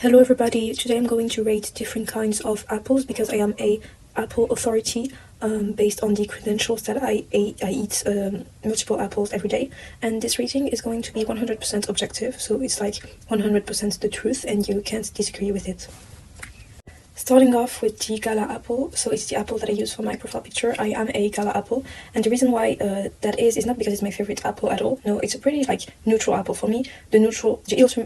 Hello everybody, today I'm going to rate different kinds of apples because I am a apple authority based on the credentials that I eat multiple apples every day, and this rating is going to be 100% objective, so it's like 100% the truth and you can't disagree with it. Starting off with the Gala apple, so it's the apple that I use for my profile picture. I am a Gala apple, and the reason why that is not because it's my favorite apple at all. No, it's a pretty like neutral apple for me. The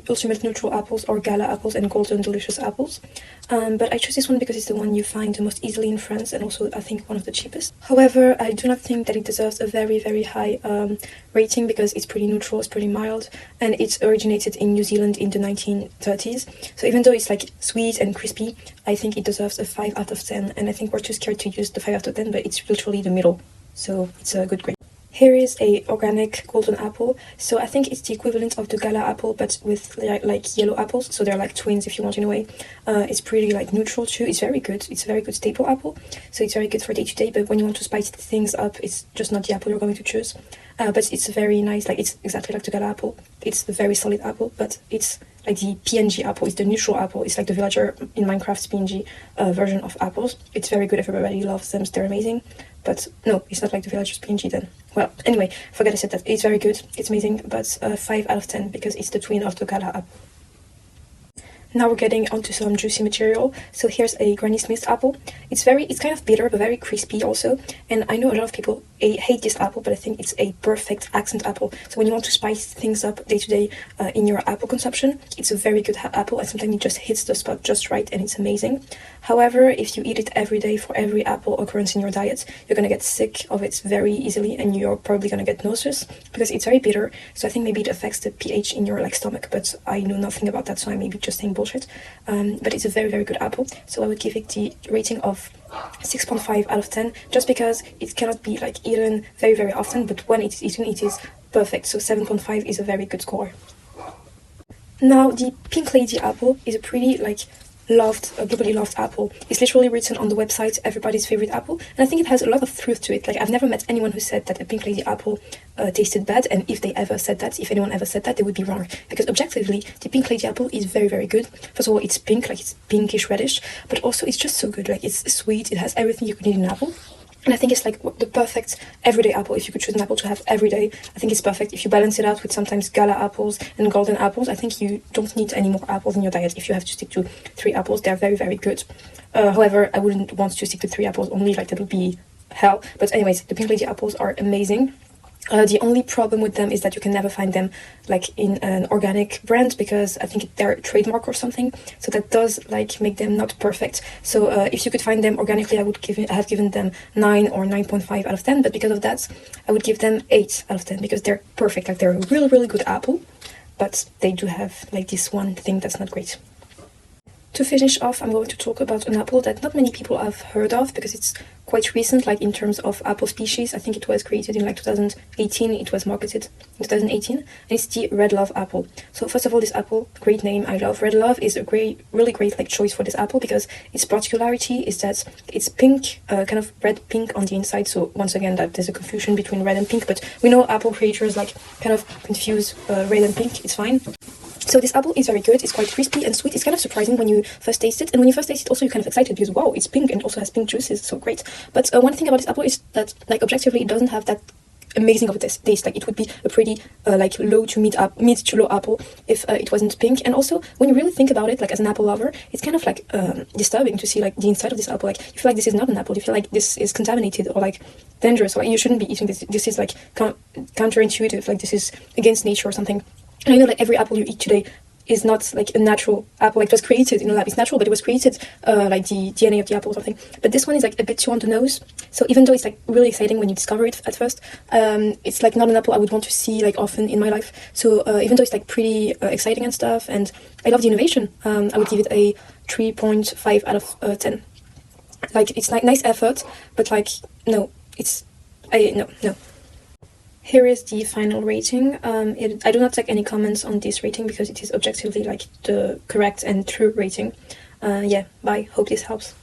ultimate neutral apples are Gala apples and Golden Delicious apples. But I choose this one because it's the one you find the most easily in France, and also I think one of the cheapest. However, I do not think that it deserves a very high rating because it's pretty neutral, it's pretty mild, and it's originated in New Zealand in the 1930s. So even though it's like sweet and crispy, I think it deserves a 5 out of 10, and I think we're too scared to use the 5 out of 10, but it's literally the middle, so it's a good grade. Here is a organic golden apple, so I think it's the equivalent of the Gala apple, but with like yellow apples, so they're like twins if you want in a way. It's pretty like neutral too, it's very good, it's a very good staple apple, so it's very good for day to day, but when you want to spice things up, it's just not the apple you're going to choose. But it's very nice, like it's exactly like the Gala apple, it's a very solid apple, but it's like the PNG apple, it's the neutral apple, it's like the villager in Minecraft's PNG version of apples. It's very good, everybody loves them, they're amazing, but no, it's not like the villager's PNG then. Well, anyway, forget I said that, it's very good, it's amazing, but 5 out of 10 because it's the twin of the Gala apple. Now we're getting onto some juicy material. So here's a Granny Smith apple. It's kind of bitter but very crispy also, and I know a lot of people hate this apple, but I think it's a perfect accent apple. So when you want to spice things up day to day in your apple consumption, it's a very good apple, and sometimes it just hits the spot just right and it's amazing. However, if you eat it every day for every apple occurrence in your diet, you're gonna get sick of it very easily, and you're probably gonna get nauseous because it's very bitter. So I think maybe it affects the pH in your stomach, but I know nothing about that, so I may be just saying bullshit. But it's a very good apple, so I would give it the rating of 6.5 out of 10, just because it cannot be like eaten very often, but when it is eaten it is perfect, so 7.5 is a very good score. Now the Pink Lady apple is a pretty globally loved apple. It's literally written on the website everybody's favorite apple, and I think it has a lot of truth to it. Like, I've never met anyone who said that a Pink Lady apple tasted bad, and if anyone ever said that, they would be wrong, because objectively the Pink Lady apple is very good. First of all, it's pink, like it's pinkish reddish, but also it's just so good. Like, it's sweet, it has everything you could need in an apple. And I think it's like the perfect everyday apple. If you could choose an apple to have every day, I think it's perfect. If you balance it out with sometimes Gala apples and golden apples, I think you don't need any more apples in your diet. If you have to stick to 3 apples, they're very good. However, I wouldn't want to stick to 3 apples only, like that would be hell. But anyways, the Pink Lady apples are amazing. The only problem with them is that you can never find them like in an organic brand, because I think they're a trademark or something, so that does like make them not perfect. So if you could find them organically, I would have given them 9 or 9.5 out of 10, but because of that I would give them 8 out of 10 because they're perfect. Like, they're a really good apple, but they do have like this one thing that's not great. To finish off, I'm going to talk about an apple that not many people have heard of because it's quite recent, like in terms of apple species. I think it was created in like 2018, it was marketed in 2018, and it's the Red Love apple. So first of all, this apple, great name, I love. Red Love is a really great like choice for this apple because its particularity is that it's pink, kind of red pink on the inside. So once again, that there's a confusion between red and pink, but we know apple creators like kind of confuse red and pink, it's fine. So this apple is very good, it's quite crispy and sweet. It's kind of surprising when you first taste it, and when you first taste it also you're kind of excited because wow, it's pink and also has pink juices, so great. But one thing about this apple is that like objectively it doesn't have that amazing of a taste. Like, it would be a pretty like low to mid to low apple if it wasn't pink. And also when you really think about it, like as an apple lover, it's kind of like disturbing to see like the inside of this apple. Like, you feel like this is not an apple, you feel like this is contaminated or like dangerous, or like, you shouldn't be eating this. This is like counterintuitive, like this is against nature or something. And I know like every apple you eat today is not like a natural apple, like it was created in a lab. It's natural, but it was created like the DNA of the apple or something. But this one is like a bit too on the nose. So even though it's like really exciting when you discover it at first, it's like not an apple I would want to see like often in my life. So even though it's like pretty exciting and stuff, and I love the innovation, I would give it a 3.5 out of 10. Like, it's nice effort, but like no. Here is the final rating. I do not take any comments on this rating because it is objectively like the correct and true rating. Yeah, bye. Hope this helps.